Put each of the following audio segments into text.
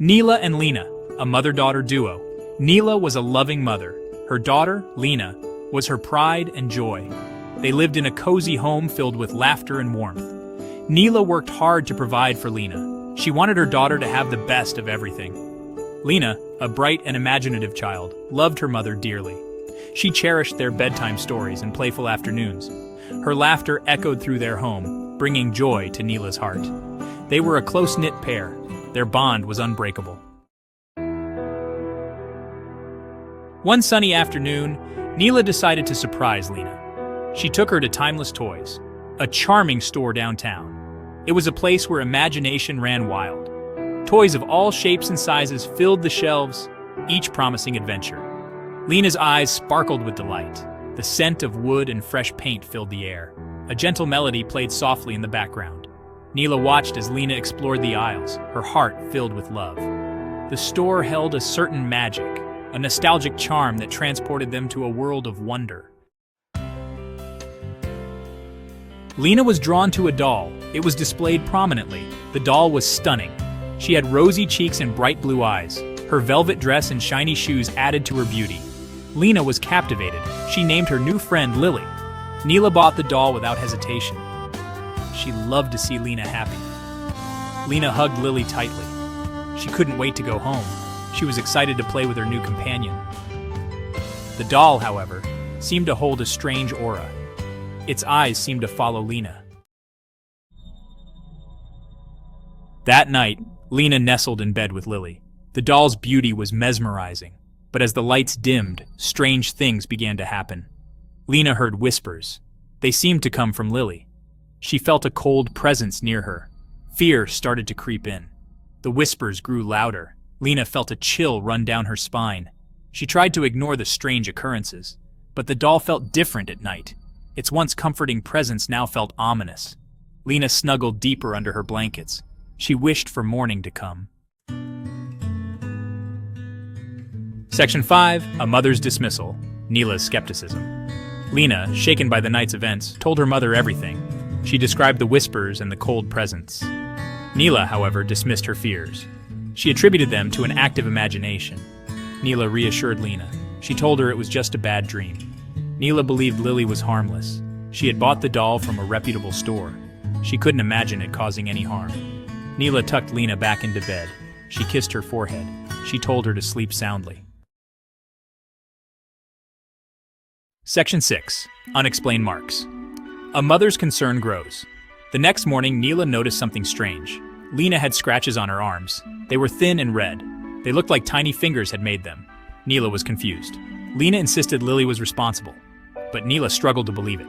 Neela and Lena, a mother-daughter duo. Neela was a loving mother. Her daughter, Lena, was her pride and joy. They lived in a cozy home filled with laughter and warmth. Neela worked hard to provide for Lena. She wanted her daughter to have the best of everything. Lena, a bright and imaginative child, loved her mother dearly. She cherished their bedtime stories and playful afternoons. Her laughter echoed through their home, bringing joy to Neela's heart. They were a close-knit pair. Their bond was unbreakable. One sunny afternoon, Neela decided to surprise Lena. She took her to Timeless Toys, a charming store downtown. It was a place where imagination ran wild. Toys of all shapes and sizes filled the shelves, each promising adventure. Lena's eyes sparkled with delight. The scent of wood and fresh paint filled the air. A gentle melody played softly in the background. Neela watched as Lena explored the aisles, her heart filled with love. The store held a certain magic, a nostalgic charm that transported them to a world of wonder. Lena was drawn to a doll. It was displayed prominently. The doll was stunning. She had rosy cheeks and bright blue eyes. Her velvet dress and shiny shoes added to her beauty. Lena was captivated. She named her new friend Lily. Neela bought the doll without hesitation. She loved to see Lena happy. Lena hugged Lily tightly. She couldn't wait to go home. She was excited to play with her new companion. The doll, however, seemed to hold a strange aura. Its eyes seemed to follow Lena. That night, Lena nestled in bed with Lily. The doll's beauty was mesmerizing, but as the lights dimmed, strange things began to happen. Lena heard whispers. They seemed to come from Lily. She felt a cold presence near her. Fear started to creep in. The whispers grew louder. Lena felt a chill run down her spine. She tried to ignore the strange occurrences, but the doll felt different at night. Its once comforting presence now felt ominous. Lena snuggled deeper under her blankets. She wished for morning to come. Section 5. A Mother's Dismissal. Neela's Skepticism. Lena, shaken by the night's events, told her mother everything. She described the whispers and the cold presence. Neela, however, dismissed her fears. She attributed them to an active imagination. Neela reassured Lena. She told her it was just a bad dream. Neela believed Lily was harmless. She had bought the doll from a reputable store. She couldn't imagine it causing any harm. Neela tucked Lena back into bed. She kissed her forehead. She told her to sleep soundly. Section 6. Unexplained Marks. A mother's concern grows. The next morning, Neela noticed something strange. Lena had scratches on her arms. They were thin and red. They looked like tiny fingers had made them. Neela was confused. Lena insisted Lily was responsible, but Neela struggled to believe it.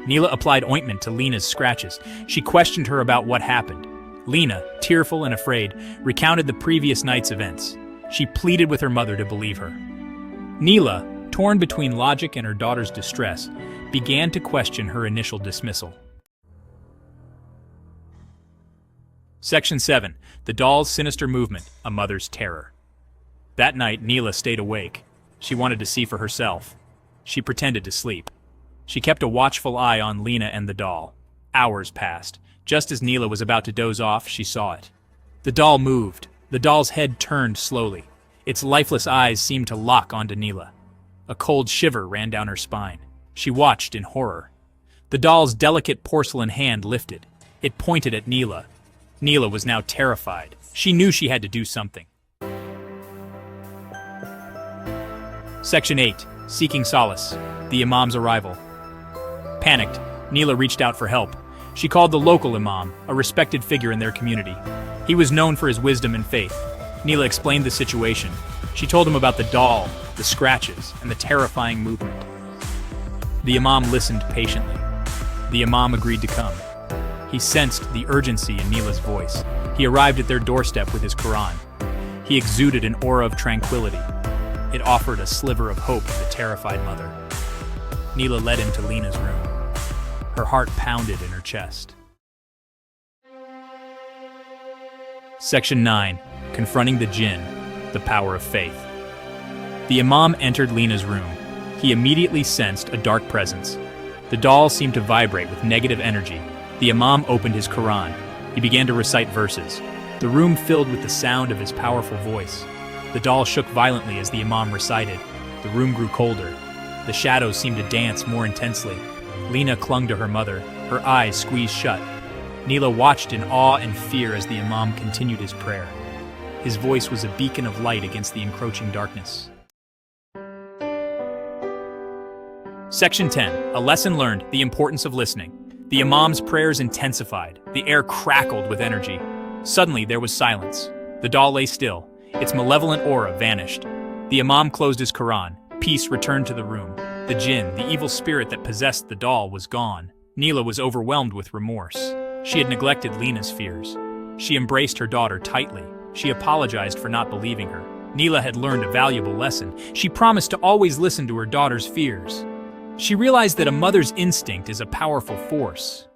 Neela applied ointment to Lena's scratches. She questioned her about what happened. Lena, tearful and afraid, recounted the previous night's events. She pleaded with her mother to believe her. Neela, torn between logic and her daughter's distress, began to question her initial dismissal. Section 7. The Doll's Sinister Movement, A Mother's Terror. That night, Neela stayed awake. She wanted to see for herself. She pretended to sleep. She kept a watchful eye on Lena and the doll. Hours passed. Just as Neela was about to doze off, she saw it. The doll moved. The doll's head turned slowly. Its lifeless eyes seemed to lock onto Neela. A cold shiver ran down her spine. She watched in horror. The doll's delicate porcelain hand lifted. It pointed at Neela. Neela was now terrified. She knew she had to do something. Section 8. Seeking Solace. The Imam's Arrival. Panicked, Neela reached out for help. She called the local imam, a respected figure in their community. He was known for his wisdom and faith. Neela explained the situation. She told him about the doll, the scratches, and the terrifying movement. The imam listened patiently. The imam agreed to come. He sensed the urgency in Neela's voice. He arrived at their doorstep with his Quran. He exuded an aura of tranquility. It offered a sliver of hope to the terrified mother. Neela led him to Lena's room. Her heart pounded in her chest. Section 9. Confronting the Jinn, the Power of Faith. The imam entered Lena's room. He immediately sensed a dark presence. The doll seemed to vibrate with negative energy. The imam opened his Quran. He began to recite verses. The room filled with the sound of his powerful voice. The doll shook violently as the Imam recited. The room grew colder. The shadows seemed to dance more intensely. Lena clung to her mother, her eyes squeezed shut. Neela watched in awe and fear as the Imam continued his prayer. His voice was a beacon of light against the encroaching darkness. Section 10. A lesson learned, the importance of listening. The Imam's prayers intensified. The air crackled with energy. Suddenly, there was silence. The doll lay still. Its malevolent aura vanished. The Imam closed his Quran. Peace returned to the room. The jinn, the evil spirit that possessed the doll, was gone. Neela was overwhelmed with remorse. She had neglected Lena's fears. She embraced her daughter tightly. She apologized for not believing her. Neela had learned a valuable lesson. She promised to always listen to her daughter's fears. She realized that a mother's instinct is a powerful force.